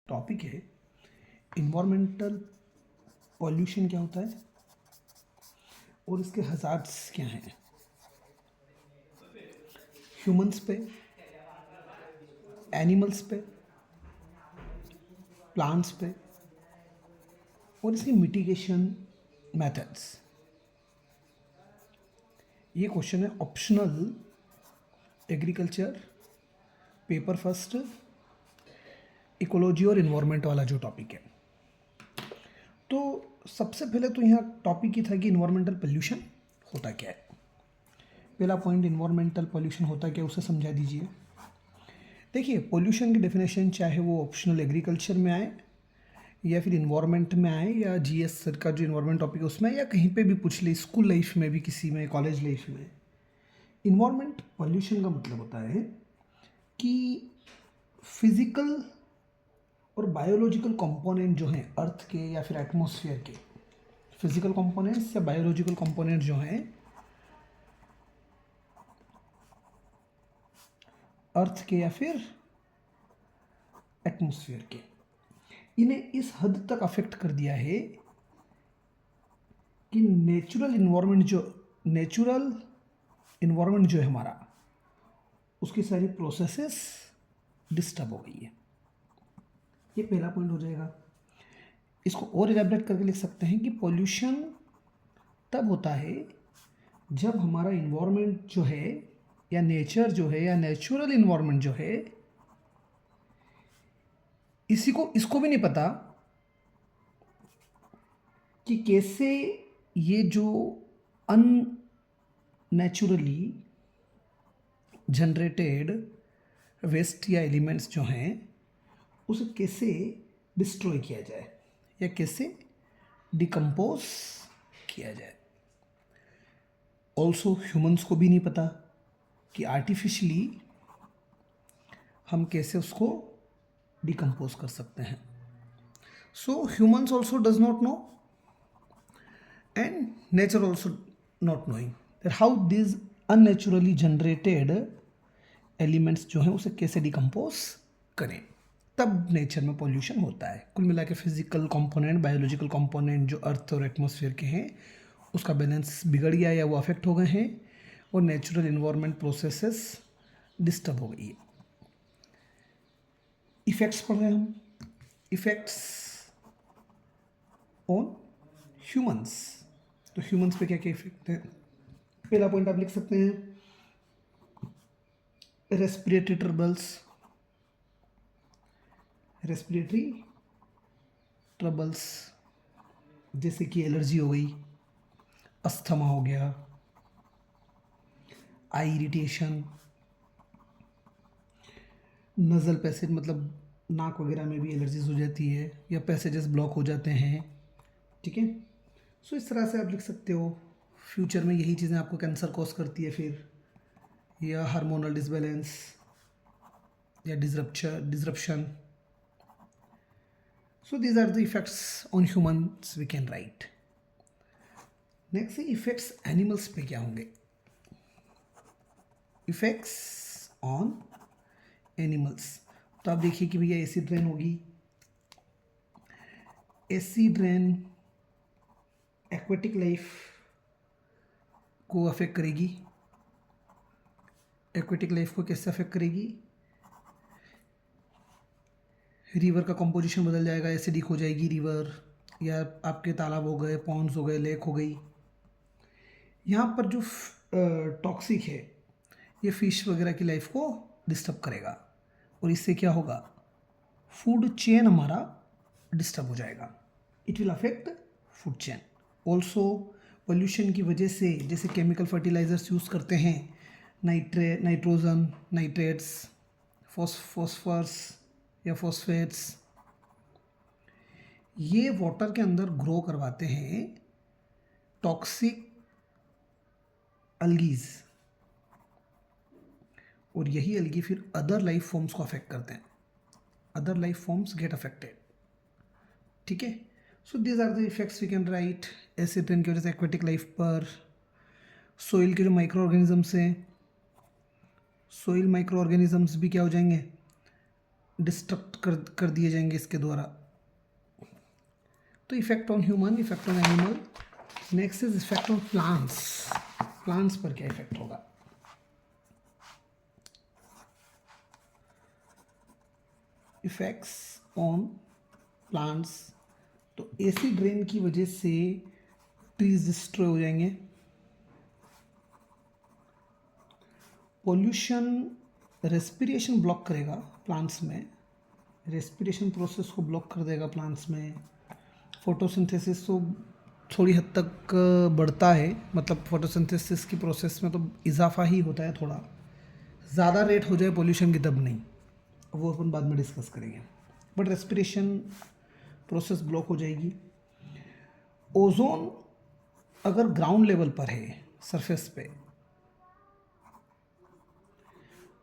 Topic है environmental pollution क्या होता है और इसके हज़ार्ड्स क्या हैं ह्यूमंस पे, एनिमल्स पे, प्लांट्स पे और इसकी मिटिगेशन मेथड्स। ये क्वेश्चन है optional agriculture paper first ecology और इन्वायरमेंट वाला जो टॉपिक है। तो सबसे पहले तो यहाँ टॉपिक ही था कि इन्वायरमेंटल पोल्यूशन होता क्या है। पहला पॉइंट, इन्वायरमेंटल पोल्यूशन होता क्या, उसे समझा दीजिए। देखिए, पोल्यूशन की डेफिनेशन चाहे वो ऑप्शनल एग्रीकल्चर में आए या फिर इन्वायरमेंट में आए या जीएस सर का जो इन्वायरमेंट टॉपिक है उसमें, या कहीं पे भी पूछ ले, स्कूल लाइफ में भी, किसी में कॉलेज लाइफ में, इन्वायरमेंट पोल्यूशन का मतलब होता है कि फिजिकल और बायोलॉजिकल कंपोनेंट जो हैं अर्थ के या फिर एटमॉस्फेयर के, फिजिकल कंपोनेंट्स या बायोलॉजिकल कंपोनेंट जो हैं अर्थ के या फिर एटमॉस्फेयर के, इन्हें इस हद तक अफेक्ट कर दिया है कि नेचुरल इन्वायरमेंट जो है हमारा, उसकी सारी प्रोसेसेस डिस्टर्ब हो गई है। ये पहला पॉइंट हो जाएगा। इसको और इलैबोरेट करके लिख सकते हैं कि पॉल्यूशन तब होता है जब हमारा इन्वायरमेंट जो है या नेचर जो है या नेचुरल इन्वायरमेंट जो है, इसको भी नहीं पता कि कैसे ये जो अननेचुरली जनरेटेड वेस्ट या एलिमेंट्स जो हैं उसे कैसे डिस्ट्रॉय किया जाए या कैसे डिकम्पोज किया जाए। ऑल्सो ह्यूमंस को भी नहीं पता कि आर्टिफिशियली हम कैसे उसको डिकम्पोज कर सकते हैं। So humans also does not know and nature also not knowing that how this unnaturally generated elements जो हैं उसे कैसे डिकम्पोज करें, तब नेचर में पॉल्यूशन होता है। कुल मिला के फिजिकल कंपोनेंट, बायोलॉजिकल कंपोनेंट जो अर्थ और एटमॉस्फेयर के हैं उसका बैलेंस बिगड़ गया या वो अफेक्ट हो गए हैं और नेचुरल इन्वायरमेंट प्रोसेसेस डिस्टर्ब हो गई है। इफेक्ट्स पढ़ रहे हैं हम, इफेक्ट्स ऑन ह्यूमंस। तो ह्यूमंस पे क्या क्या इफेक्ट है, पहला पॉइंट आप लिख सकते हैं रेस्पिरेटरी ट्रबल्स, जैसे कि एलर्जी हो गई, अस्थमा हो गया, आई इरिटेशन, नज़ल पैसेज मतलब नाक वगैरह में भी एलर्जीज हो जाती है या पैसेजेस ब्लॉक हो जाते हैं। ठीक है, सो इस तरह से आप लिख सकते हो। फ्यूचर में यही चीज़ें आपको कैंसर कॉज करती है फिर, या हार्मोनल डिसबैलेंस या disruption. So these are the effects on humans we can write. Next effects animals पे क्या होंगे, effects on animals। तो आप देखिए कि भैया एसिड रेन होगी, एसिड रेन एक्वेटिक लाइफ को अफेक्ट करेगी। एक्वेटिक लाइफ को कैसे अफेक्ट करेगी, रिवर का कंपोजिशन बदल जाएगा, एसिडिक हो जाएगी रिवर, या आपके तालाब हो गए, पॉन्ड्स हो गए, लेक हो गई। यहाँ पर जो टॉक्सिक है ये फिश वगैरह की लाइफ को डिस्टर्ब करेगा और इससे क्या होगा, फूड चेन हमारा डिस्टर्ब हो जाएगा। It will affect food chain. Also pollution की वजह से जैसे केमिकल फर्टिलाइजर्स यूज़ करते हैं, नाइट्रोजन, नाइट्रेट्स, फॉस्फरस या फॉस्फेट्स, ये वाटर के अंदर ग्रो करवाते हैं टॉक्सिक अलगीज और यही अलगी फिर अदर लाइफ फॉर्म्स को अफेक्ट करते हैं, other life forms get affected. ठीक है, so these are the effects we can write. Acid rain की वजह से एक्वेटिक लाइफ पर, सोइल के जो माइक्रो ऑर्गेनिजम्स हैं, सोइल माइक्रो ऑर्गेनिजम्स भी क्या हो जाएंगे, डिस्ट्रक्ट कर दिए जाएंगे इसके द्वारा। तो effect on human, effect on animal. Next is effect on plants. Plants पर क्या इफेक्ट होगा? इफेक्ट्स ऑन प्लांट्स, तो एसिड रेन की वजह से ट्रीज डिस्ट्रॉय हो जाएंगे। पोल्यूशन रेस्पिरेशन ब्लॉक करेगा प्लांट्स में, रेस्पिरेशन प्रोसेस को ब्लॉक कर देगा प्लांट्स में। फोटोसिंथेसिस तो थोड़ी हद तक बढ़ता है, मतलब फोटोसिंथेसिस की प्रोसेस में तो इजाफा ही होता है, थोड़ा ज़्यादा रेट हो जाए पोल्यूशन की तब नहीं, वो अपन बाद में डिस्कस करेंगे। बट रेस्पिरेशन प्रोसेस ब्लॉक हो जाएगी। ओजोन अगर ग्राउंड लेवल पर है, सरफेस पे,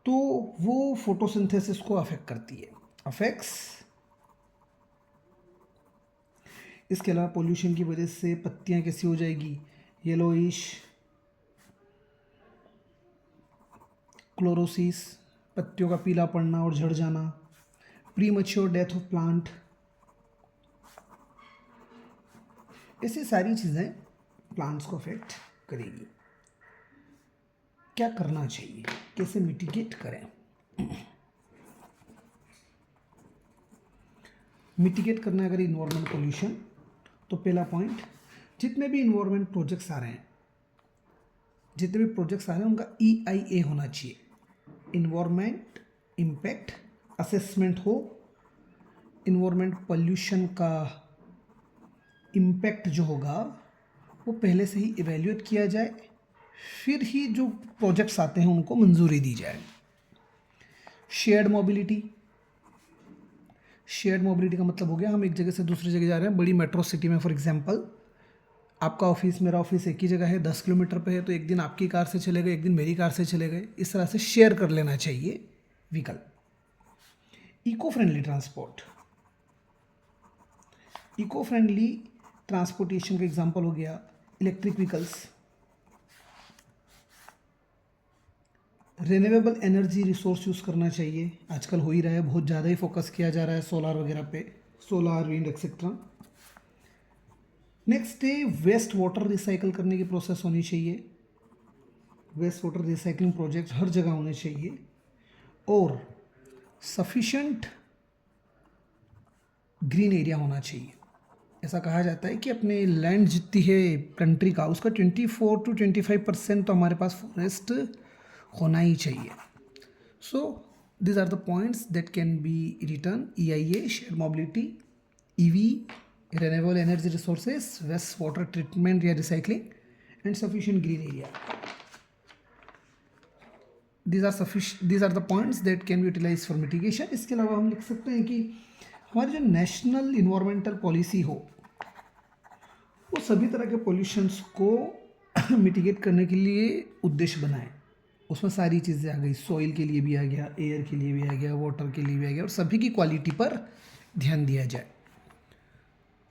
तो वो फोटोसिंथेसिस को अफेक्ट करती है, अफेक्ट्स। इसके अलावा पोल्यूशन की वजह से पत्तियां कैसी हो जाएगी? येलोइश, क्लोरोसिस, पत्तियों का पीला पड़ना और झड़ जाना, प्रीमैच्योर डेथ ऑफ प्लांट। ऐसी सारी चीज़ें प्लांट्स को अफेक्ट करेगी। क्या करना चाहिए, कैसे मिटिगेट करें? मिटिगेट करना है अगर इन्वायरमेंट पोल्यूशन, तो पहला पॉइंट, जितने भी इन्वायरमेंट प्रोजेक्ट्स आ रहे हैं, जितने भी प्रोजेक्ट्स आ रहे हैं उनका EIA होना चाहिए, इन्वायरमेंट इम्पैक्ट असेसमेंट हो। इन्वायरमेंट पोल्यूशन का इम्पैक्ट जो होगा वो पहले से ही इवेल्युएट किया जाए, फिर ही जो प्रोजेक्ट्स आते हैं उनको मंजूरी दी जाए। शेयर्ड मोबिलिटी, शेयर्ड मोबिलिटी का मतलब हो गया हम एक जगह से दूसरी जगह जा रहे हैं, बड़ी मेट्रो सिटी में। फॉर एग्जांपल, आपका ऑफिस मेरा ऑफिस एक ही जगह है, 10 किलोमीटर पे है, तो एक दिन आपकी कार से चले गए, एक दिन मेरी कार से चले गए। इस तरह से शेयर कर लेना चाहिए vehicle. Eco friendly transport, eco friendly transportation का एग्जांपल हो गया electric vehicles. Renewable energy resource use करना चाहिए, आजकल हो ही रहा है, बहुत ज़्यादा ही फोकस किया जा रहा है सोलार वगैरह पे, सोलार, विंड एक्सेट्रा। नेक्स्ट है वेस्ट वाटर रिसाइकल करने की प्रोसेस होनी चाहिए, वेस्ट वाटर रिसाइकलिंग प्रोजेक्ट हर जगह होने चाहिए। और सफिशेंट ग्रीन एरिया होना चाहिए। ऐसा कहा जाता है कि अपने लैंड जितनी है कंट्री का, उसका 24 to 25% तो हमारे पास फॉरेस्ट होना ही चाहिए। सो these are the points that can be written: EIA, shared mobility, EV, renewable energy resources, waste water treatment या recycling, and sufficient green area. These are the points that can be utilized for mitigation. इसके अलावा हम लिख सकते हैं कि हमारी जो नेशनल इन्वायरमेंटल पॉलिसी हो, वो सभी तरह के पोल्यूशंस को मिटिगेट करने के लिए उद्देश्य बनाए। उसमें सारी चीज़ें आ गई, सॉइल के लिए भी आ गया, एयर के लिए भी आ गया, वाटर के लिए भी आ गया, और सभी की क्वालिटी पर ध्यान दिया जाए।